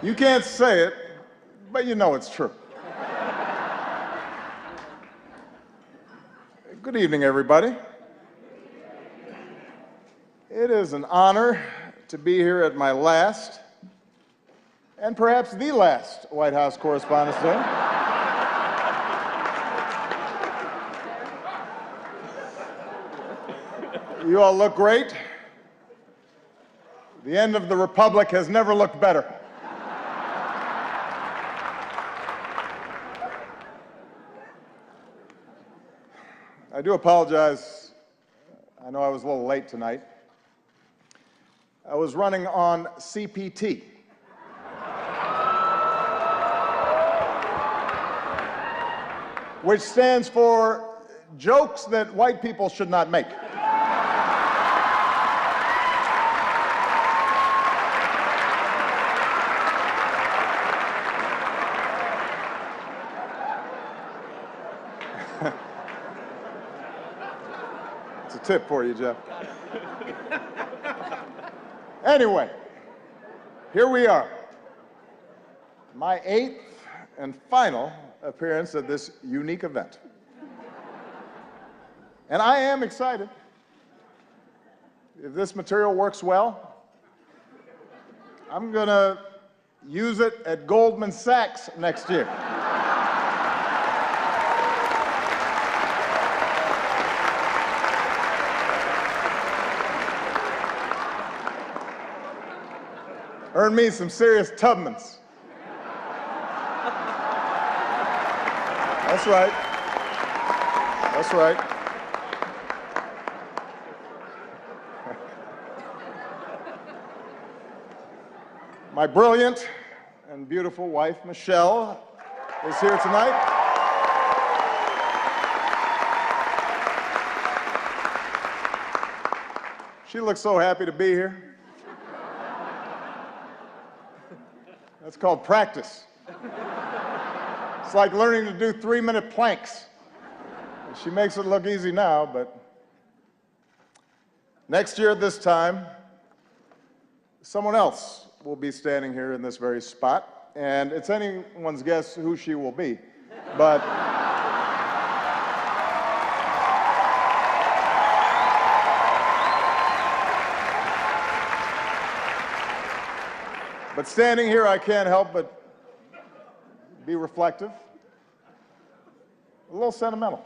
You can't say it, but you know it's true. Good evening, everybody. It is an honor to be here at my last, and perhaps the last, White House Correspondents' Day. You all look great. The end of the Republic has never looked better. I do apologize. I know I was a little late tonight. I was running on CPT. Which stands for jokes that white people should not make. It's a tip for you, Jeff. Anyway, here we are. My 8th and final appearance at this unique event. And I am excited. If this material works well, I'm going to use it at Goldman Sachs next year. Earn me some serious Tubmans. That's right. That's right. My brilliant and beautiful wife, Michelle, is here tonight. She looks so happy to be here. That's called practice. It's like learning to do 3-minute planks. She makes it look easy now, but next year at this time, someone else will be standing here in this very spot, and it's anyone's guess who she will be. But standing here, I can't help but be reflective, a little sentimental.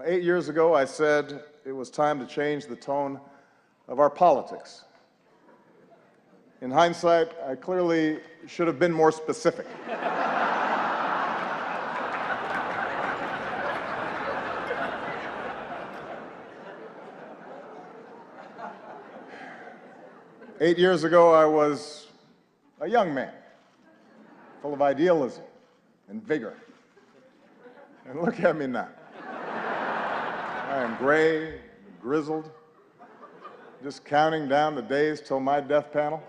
8 years ago, I said it was time to change the tone of our politics. In hindsight, I clearly should have been more specific. Eight years ago, I was a young man, full of idealism and vigor. And look at me now. I am gray, grizzled, just counting down the days till my death panel.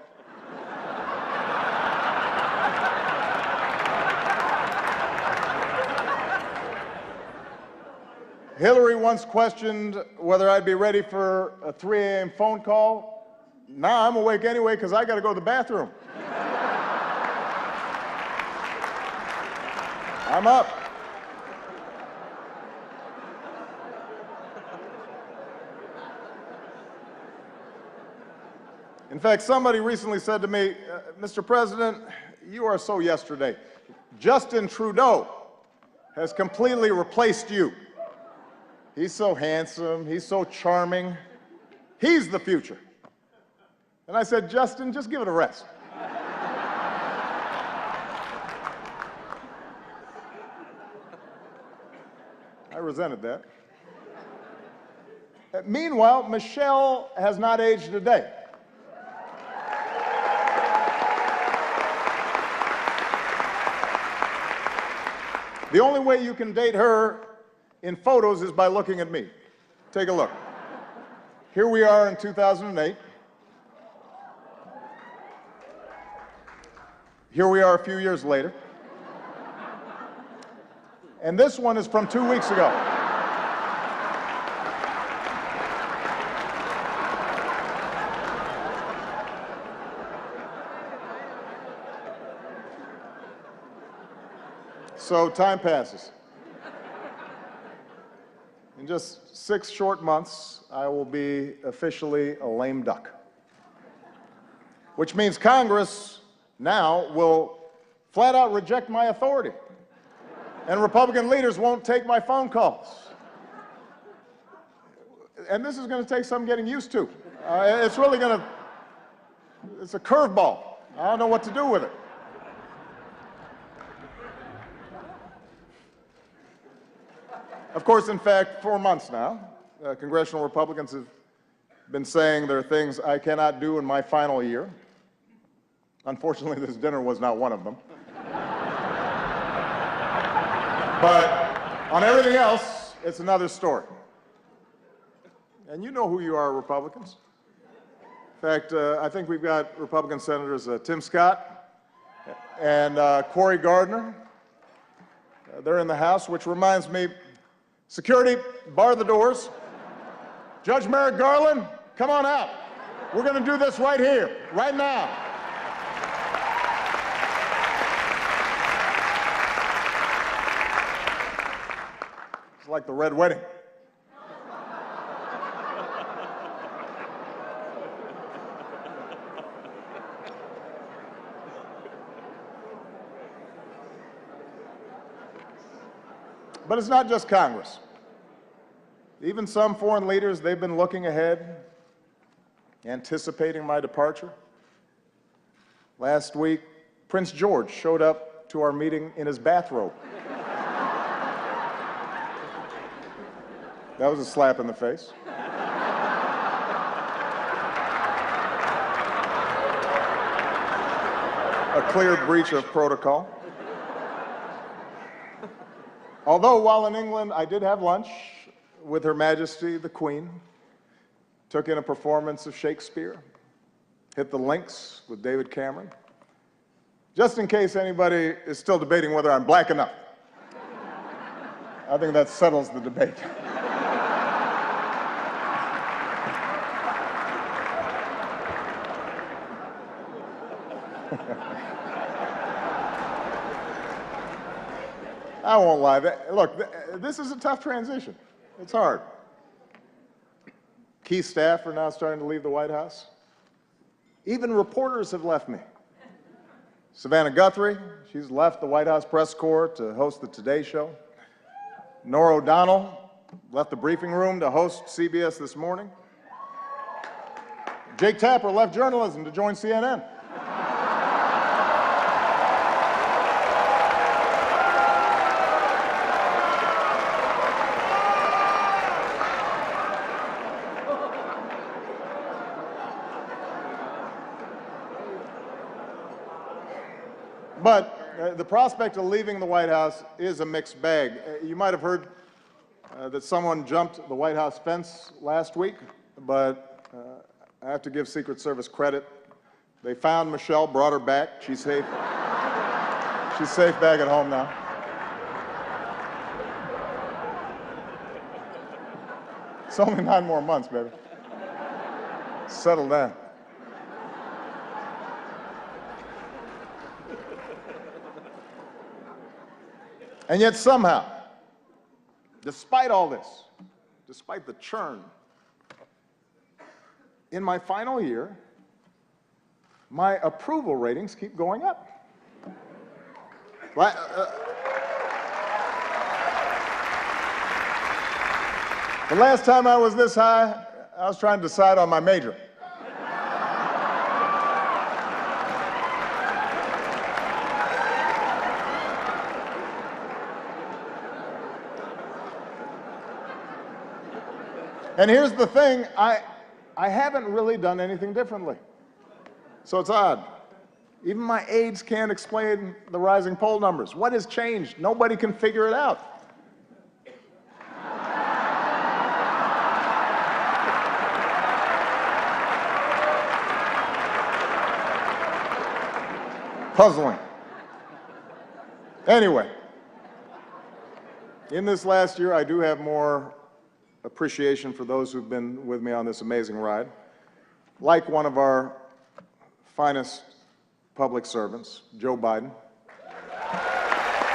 Hillary once questioned whether I'd be ready for a 3 a.m. phone call. Now I'm awake anyway because I got to go to the bathroom. I'm up. In fact, somebody recently said to me, Mr. President, you are so yesterday. Justin Trudeau has completely replaced you. He's so handsome, he's so charming. He's the future. And I said, Justin, just give it a rest. I resented that. Meanwhile, Michelle has not aged a day. The only way you can date her in photos is by looking at me. Take a look. Here we are in 2008. Here we are a few years later. And this one is from 2 weeks ago. So time passes. In just 6 short months, I will be officially a lame duck, which means Congress now will flat out reject my authority, and Republican leaders won't take my phone calls. And this is going to take some getting used to. It's really going to, it's a curveball. I don't know what to do with it. Of course, in fact, 4 months now, congressional Republicans have been saying there are things I cannot do in my final year. Unfortunately, this dinner was not one of them. But on everything else, it's another story. And you know who you are, Republicans. In fact, I think we've got Republican Senators Tim Scott and Cory Gardner. They're in the House, which reminds me, security, bar the doors. Judge Merrick Garland, come on out. We're going to do this right here, right now. It's like the Red Wedding. But it's not just Congress. Even some foreign leaders, they've been looking ahead, anticipating my departure. Last week, Prince George showed up to our meeting in his bathrobe. That was a slap in the face. A clear breach of protocol. Although while in England, I did have lunch with Her Majesty the Queen, took in a performance of Shakespeare, hit the links with David Cameron, just in case anybody is still debating whether I'm black enough. I think that settles the debate. I won't lie. Look, this is a tough transition. It's hard. Key staff are now starting to leave the White House. Even reporters have left me. Savannah Guthrie, she's left the White House press corps to host the Today Show. Norah O'Donnell left the briefing room to host CBS This Morning. Jake Tapper left journalism to join CNN. But the prospect of leaving the White House is a mixed bag. You might have heard that someone jumped the White House fence last week, but I have to give Secret Service credit. They found Michelle, brought her back. She's safe. She's safe back at home now. It's only 9 more months, baby. Settle down. And yet somehow, despite all this, despite the churn, in my final year, my approval ratings keep going up. The last time I was this high, I was trying to decide on my major. And here's the thing, I haven't really done anything differently. So it's odd. Even my aides can't explain the rising poll numbers. What has changed? Nobody can figure it out. Puzzling. Anyway, in this last year, I do have more appreciation for those who've been with me on this amazing ride. Like one of our finest public servants, Joe Biden.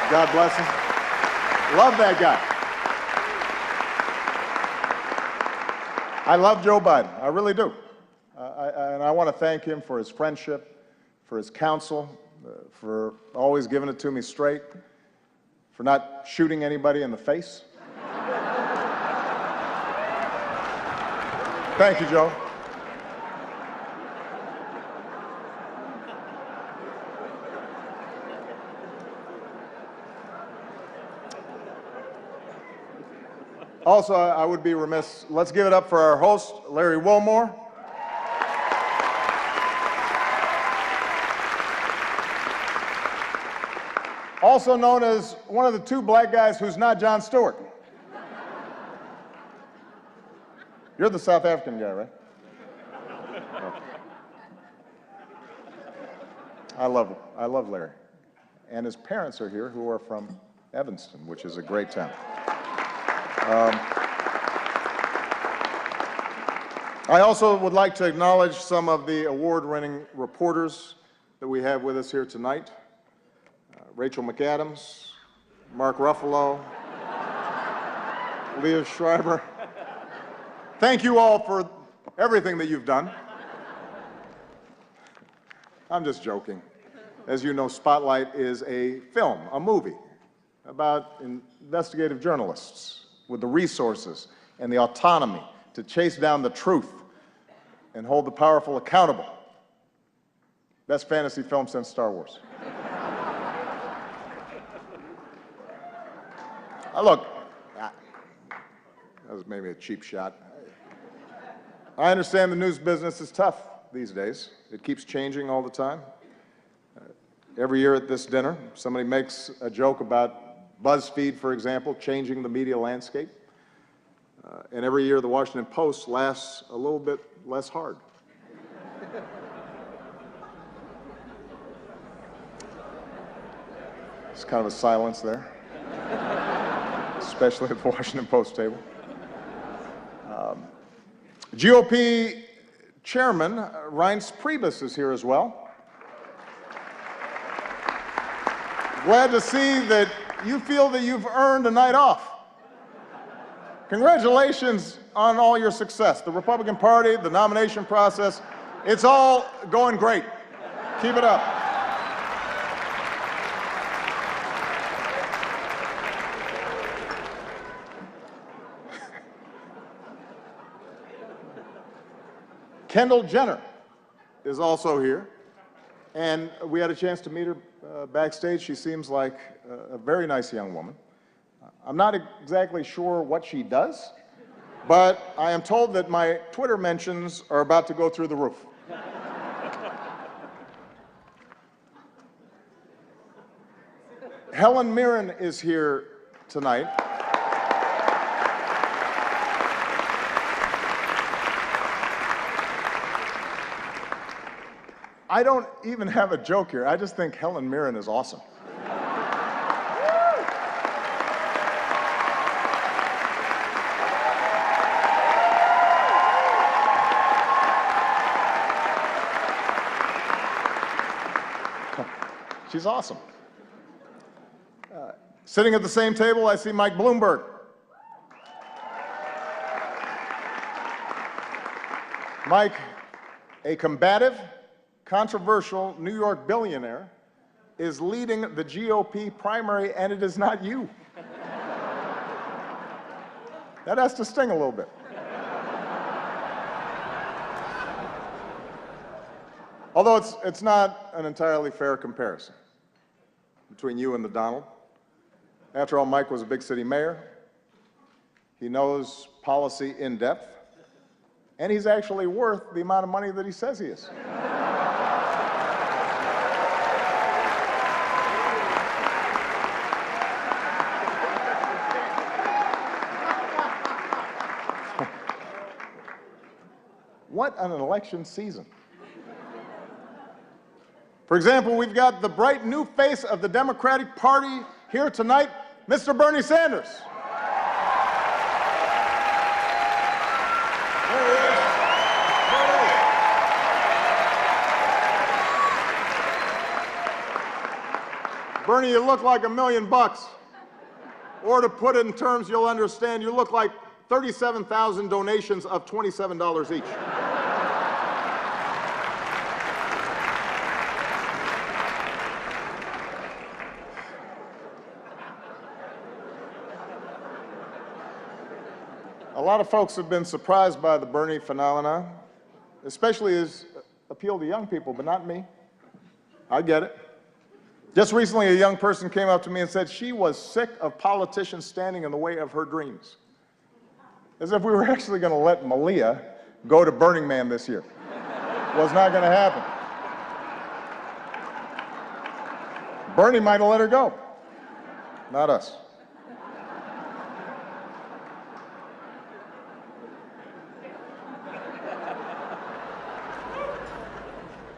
God bless him. Love that guy. I love Joe Biden. I really do. And I want to thank him for his friendship, for his counsel, for always giving it to me straight, for not shooting anybody in the face. Thank you, Joe. Also, I would be remiss, let's give it up for our host, Larry Wilmore. Also known as one of the two black guys who's not Jon Stewart. You're the South African guy, right? Okay. I love Larry. And his parents are here, who are from Evanston, which is a great town. I also would like to acknowledge some of the award-winning reporters that we have with us here tonight. Rachel McAdams, Mark Ruffalo, Leah Schreiber. Thank you all for everything that you've done. I'm just joking. As you know, Spotlight is a film, a movie, about investigative journalists with the resources and the autonomy to chase down the truth and hold the powerful accountable. Best fantasy film since Star Wars. Look, that was maybe a cheap shot. I understand the news business is tough these days. It keeps changing all the time. Every year at this dinner, somebody makes a joke about BuzzFeed, for example, changing the media landscape. And every year the Washington Post laughs a little bit less hard. It's kind of a silence there, especially at the Washington Post table. GOP Chairman Reince Priebus is here as well. Glad to see that you feel that you've earned a night off. Congratulations on all your success. The Republican Party, the nomination process, it's all going great. Keep it up. Kendall Jenner is also here, and we had a chance to meet her backstage. She seems like a very nice young woman. I'm not exactly sure what she does, but I am told that my Twitter mentions are about to go through the roof. Helen Mirren is here tonight. I don't even have a joke here. I just think Helen Mirren is awesome. She's awesome. Sitting at the same table, I see Mike Bloomberg. Mike, a combative, controversial New York billionaire, is leading the GOP primary, and it is not you. That has to sting a little bit. Although it's not an entirely fair comparison between you and the Donald. After all, Mike was a big city mayor. He knows policy in depth, and he's actually worth the amount of money that he says he is. What an election season. For example, we've got the bright new face of the Democratic Party here tonight, Mr. Bernie Sanders. There he is. Bernie, you look like $1 million. Or to put it in terms you'll understand, you look like 37,000 donations of $27 each. A lot of folks have been surprised by the Bernie phenomenon, especially his appeal to young people, but not me. I get it. Just recently, a young person came up to me and said she was sick of politicians standing in the way of her dreams. As if we were actually going to let Malia go to Burning Man this year. Was not going to happen. Bernie might have let her go, not us.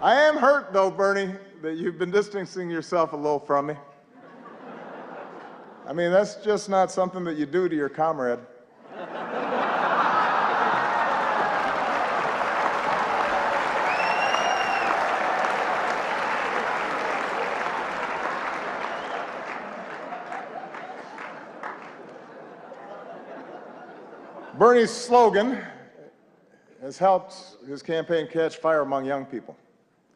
I am hurt, though, Bernie, that you've been distancing yourself a little from me. I mean, that's just not something that you do to your comrade. Bernie's slogan has helped his campaign catch fire among young people.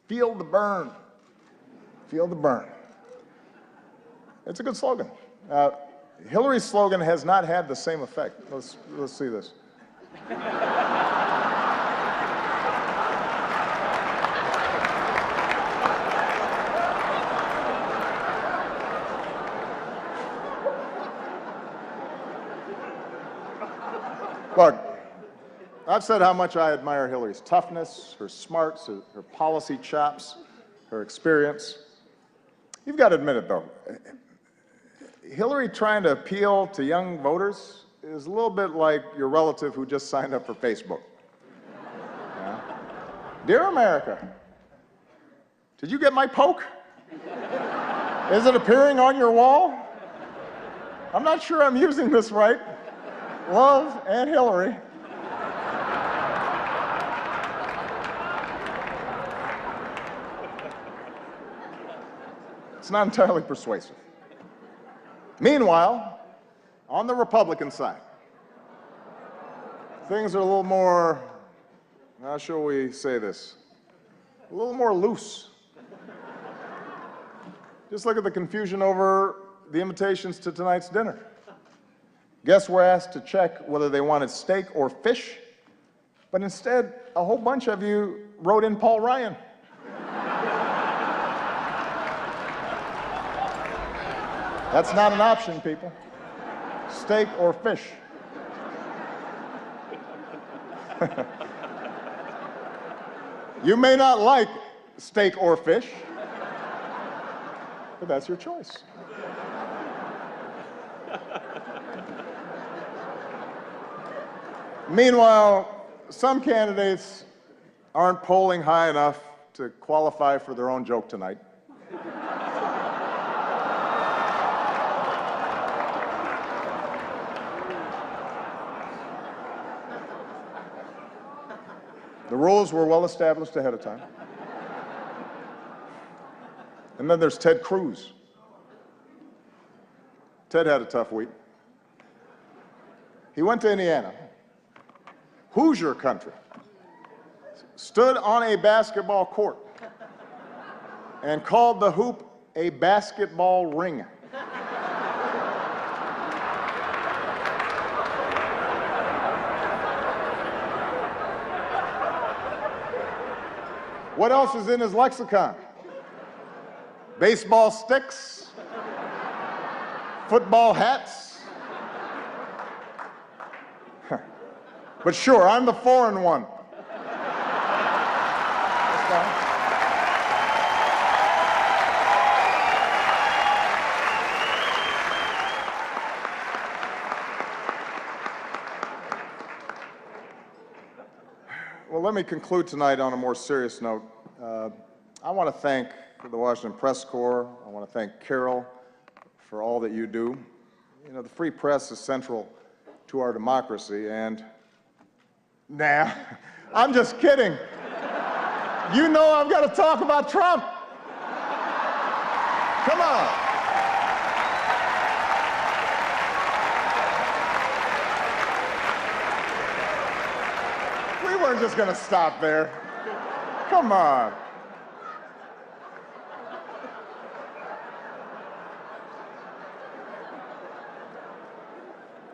Feel the burn. Feel the burn. It's a good slogan. Hillary's slogan has not had the same effect. Let's see this. Look, I've said how much I admire Hillary's toughness, her smarts, her policy chops, her experience. You've got to admit it, though. Hillary trying to appeal to young voters is a little bit like your relative who just signed up for Facebook. Yeah. Dear America, did you get my poke? Is it appearing on your wall? I'm not sure I'm using this right. Love, Aunt Hillary. It's not entirely persuasive. Meanwhile, on the Republican side, things are a little more, how shall we say this, a little more loose. Just look at the confusion over the invitations to tonight's dinner. Guests were asked to check whether they wanted steak or fish, but instead, a whole bunch of you wrote in Paul Ryan. That's not an option, people. Steak or fish. You may not like steak or fish, but that's your choice. Meanwhile, some candidates aren't polling high enough to qualify for their own joke tonight. The rules were well established ahead of time. And then there's Ted Cruz. Ted had a tough week. He went to Indiana, Hoosier country, stood on a basketball court, and called the hoop a basketball ring. What else is in his lexicon? Baseball sticks, football hats. But sure, I'm the foreign one. That's fine. Well, let me conclude tonight on a more serious note. I want to thank the Washington Press Corps. I want to thank Carol for all that you do. You know, the free press is central to our democracy, and nah, I'm just kidding. You know I've got to talk about Trump. Come on. weren't just going to stop there. Come on.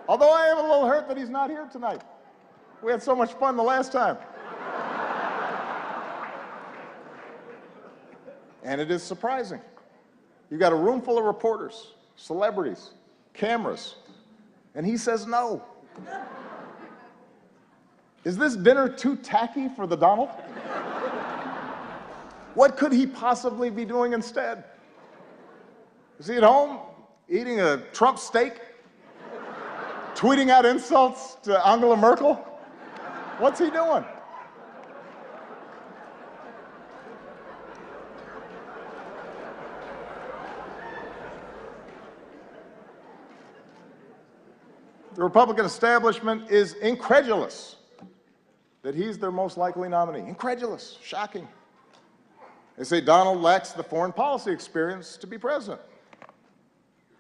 Although I am a little hurt that he's not here tonight. We had so much fun the last time. And it is surprising. You've got a room full of reporters, celebrities, cameras, and he says no. Is this dinner too tacky for the Donald? What could he possibly be doing instead? Is he at home eating a Trump steak? Tweeting out insults to Angela Merkel? What's he doing? The Republican establishment is incredulous that he's their most likely nominee. Incredulous, shocking. They say Donald lacks the foreign policy experience to be president.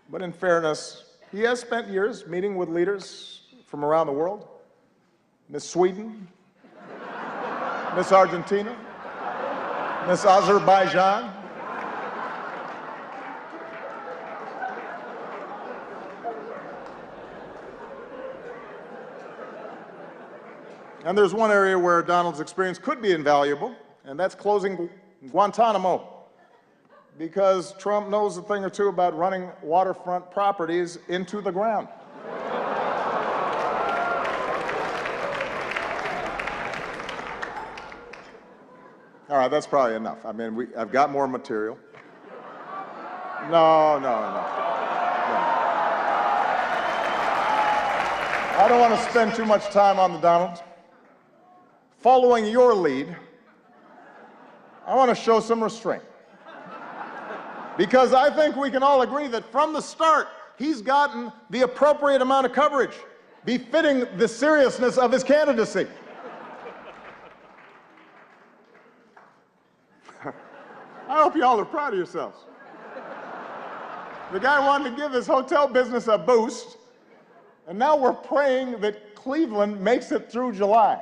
But in fairness, he has spent years meeting with leaders from around the world. Miss Sweden, Miss Argentina, Miss Azerbaijan. And there's one area where Donald's experience could be invaluable, and that's closing Guantanamo. Because Trump knows a thing or two about running waterfront properties into the ground. All right, that's probably enough. I mean, I've got more material. No. I don't want to spend too much time on the Donald. Following your lead, I want to show some restraint. Because I think we can all agree that from the start, he's gotten the appropriate amount of coverage, befitting the seriousness of his candidacy. I hope you all are proud of yourselves. The guy wanted to give his hotel business a boost, and now we're praying that Cleveland makes it through July.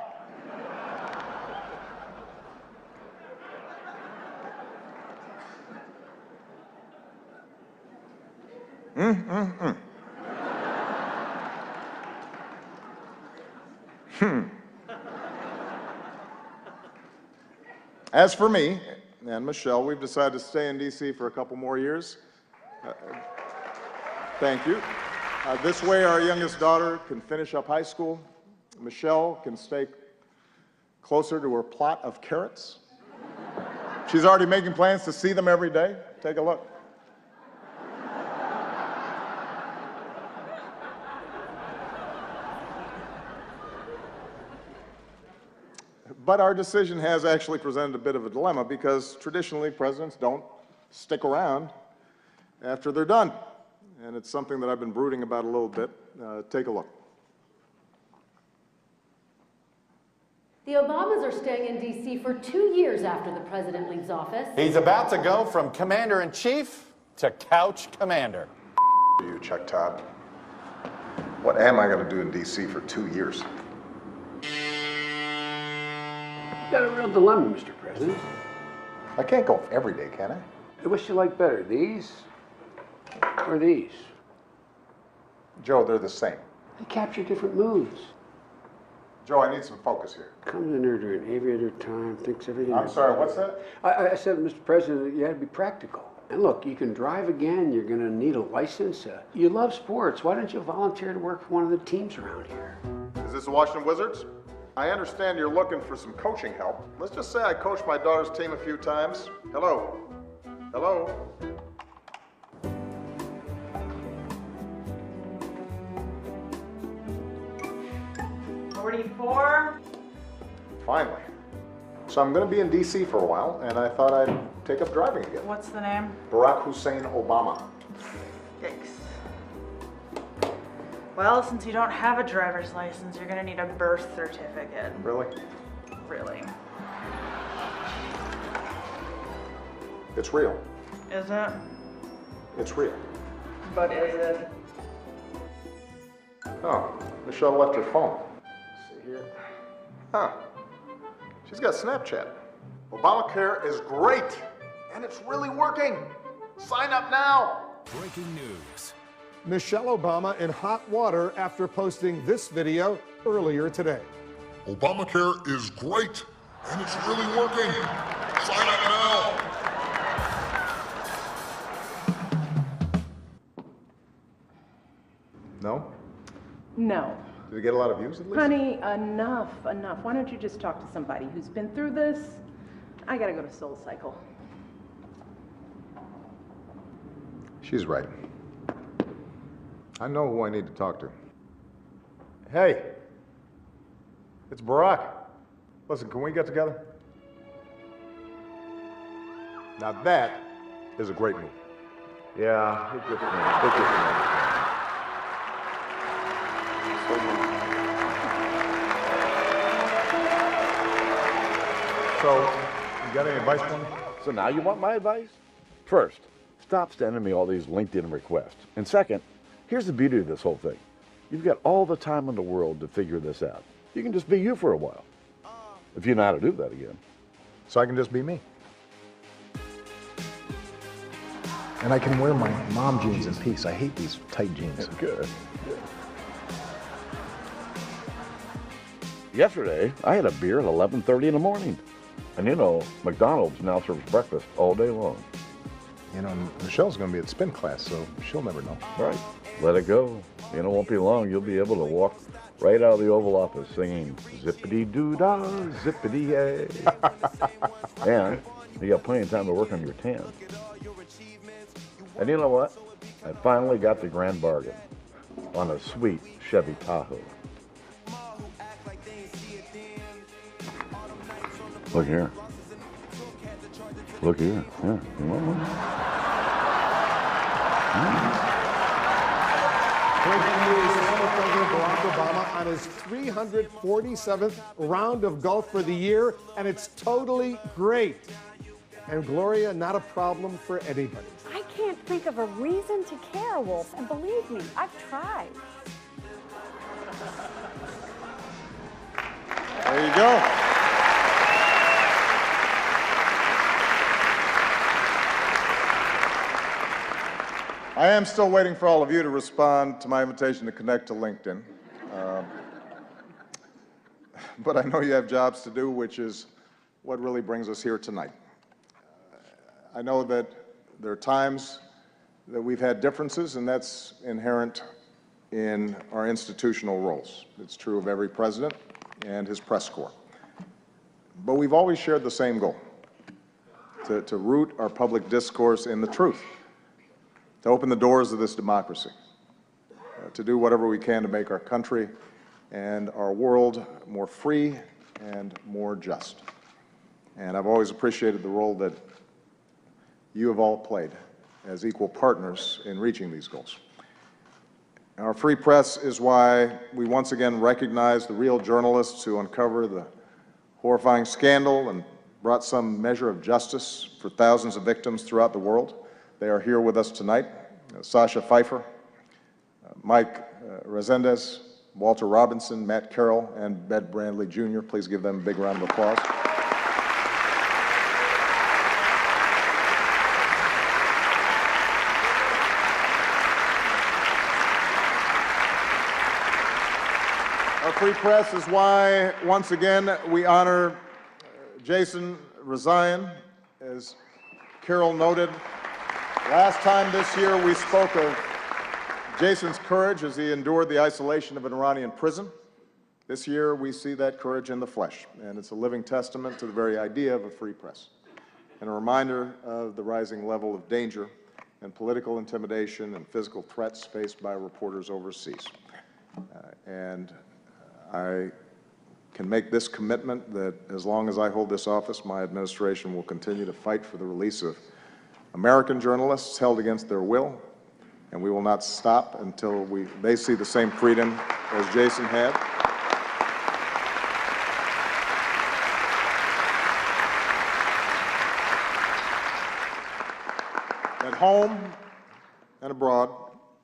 As for me and Michelle, we've decided to stay in D.C. for a couple more years. Thank you. This way, our youngest daughter can finish up high school. Michelle can stay closer to her plot of carrots. She's already making plans to see them every day. Take a look. But our decision has actually presented a bit of a dilemma because traditionally presidents don't stick around after they're done. And it's something that I've been brooding about a little bit. Take a look. The Obamas are staying in D.C. for 2 years after the president leaves office. He's about to go from commander-in-chief to couch commander. You, Chuck Todd. What am I going to do in D.C. for 2 years? You've got a real dilemma, Mr. President. I can't go every day, can I? Which you like better, these or these? Joe, they're the same. They capture different moods. Joe, I need some focus here. Comes in there during aviator time, thinks everything. I'm sorry, what's that? I said, Mr. President, you had to be practical. And look, you can drive again, you're going to need a license. You love sports. Why don't you volunteer to work for one of the teams around here? Is this the Washington Wizards? I understand you're looking for some coaching help. Let's just say I coached my daughter's team a few times. Hello? Hello? $44. Finally. So I'm going to be in D.C. for a while, and I thought I'd take up driving again. What's the name? Barack Hussein Obama. Yikes. Well, since you don't have a driver's license, you're gonna need a birth certificate. Really? Really. It's real. Is it? It's real. But is it? Oh, Michelle left her phone. Let's see here. Huh. She's got Snapchat. Obamacare is great, and it's really working. Sign up now. Breaking news. Michelle Obama in hot water after posting this video earlier today. Obamacare is great, and it's really working. Sign up now. No? No. Did it get a lot of views at least? Honey, enough. Why don't you just talk to somebody who's been through this? I gotta go to Soul Cycle. She's right. I know who I need to talk to. Hey, it's Barack. Listen, can we get together? Now that is a great move. Yeah, it's just me. So, you got any advice for me? So now you want my advice? First, stop sending me all these LinkedIn requests. And second, here's the beauty of this whole thing. You've got all the time in the world to figure this out. You can just be you for a while. If you know how to do that again. So I can just be me. And I can wear my mom jeans in peace. I hate these tight jeans. Good. Yesterday, I had a beer at 11:30 in the morning. And you know, McDonald's now serves breakfast all day long. You know, Michelle's going to be at spin class, so she'll never know. Right. Let it go. You know, it won't be long. You'll be able to walk right out of the Oval Office singing zippity-doo-dah, zippity-yay. And you got plenty of time to work on your tan. And you know what? I finally got the grand bargain on a sweet Chevy Tahoe. Look here. Look here. Yeah. You want one? Breaking news, former President Barack Obama on his 347th round of golf for the year, and it's totally great. And Gloria, not a problem for anybody. I can't think of a reason to care, Wolf, and believe me, I've tried. There you go. I am still waiting for all of you to respond to my invitation to connect to LinkedIn. But I know you have jobs to do, which is what really brings us here tonight. I know that there are times that we've had differences, and that's inherent in our institutional roles. It's true of every president and his press corps. But we've always shared the same goal, to root our public discourse in the truth, to open the doors of this democracy, to do whatever we can to make our country and our world more free and more just. And I've always appreciated the role that you have all played as equal partners in reaching these goals. Our free press is why we once again recognize the real journalists who uncover the horrifying scandal and brought some measure of justice for thousands of victims throughout the world. They are here with us tonight. Sasha Pfeiffer, Mike Resendez, Walter Robinson, Matt Carroll, and Bed Brandley Jr. Please give them a big round of applause. Our free press is why, once again, we honor Jason Rezaian. As Carol noted, last time this year we spoke of Jason's courage as he endured the isolation of an Iranian prison. This year we see that courage in the flesh, and it's a living testament to the very idea of a free press, and a reminder of the rising level of danger and political intimidation and physical threats faced by reporters overseas. I can make this commitment that as long as I hold this office, my administration will continue to fight for the release of American journalists held against their will, and we will not stop until they see the same freedom as Jason had. At home and abroad,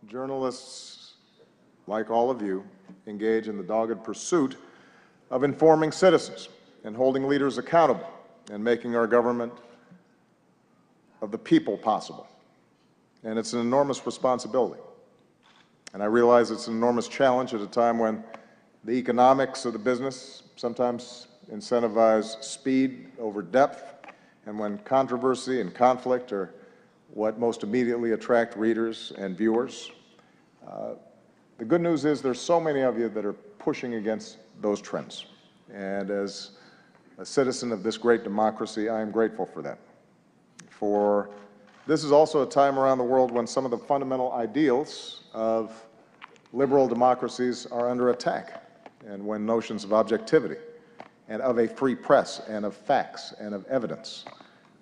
journalists, like all of you, engage in the dogged pursuit of informing citizens and holding leaders accountable and making our government of the people possible. And it's an enormous responsibility. And I realize it's an enormous challenge at a time when the economics of the business sometimes incentivize speed over depth, and when controversy and conflict are what most immediately attract readers and viewers. The good news is there's so many of you that are pushing against those trends. And as a citizen of this great democracy, I am grateful for that. For this is also a time around the world when some of the fundamental ideals of liberal democracies are under attack, and when notions of objectivity and of a free press and of facts and of evidence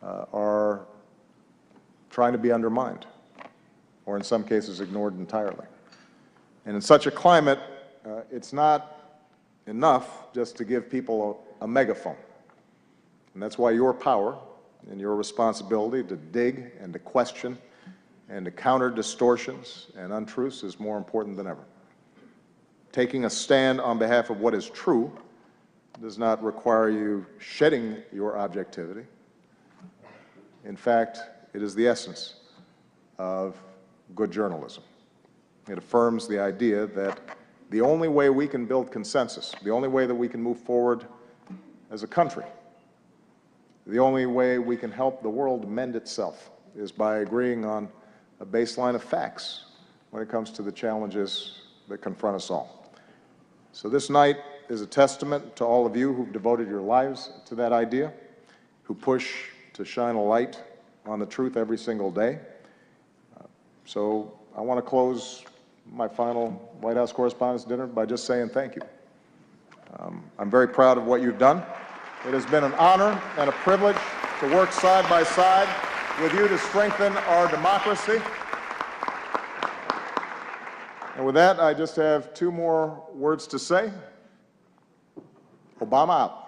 are trying to be undermined, or in some cases ignored entirely. And in such a climate, it's not enough just to give people a megaphone. And that's why your power and your responsibility to dig and to question and to counter distortions and untruths is more important than ever. Taking a stand on behalf of what is true does not require you shedding your objectivity. In fact, it is the essence of good journalism. It affirms the idea that the only way we can build consensus, the only way that we can move forward as a country, the only way we can help the world mend itself is by agreeing on a baseline of facts when it comes to the challenges that confront us all. So this night is a testament to all of you who've devoted your lives to that idea, who push to shine a light on the truth every single day. So I want to close my final White House Correspondents' Dinner by just saying thank you. I'm very proud of what you've done. It has been an honor and a privilege to work side by side with you to strengthen our democracy. And with that, I just have two more words to say. Obama out.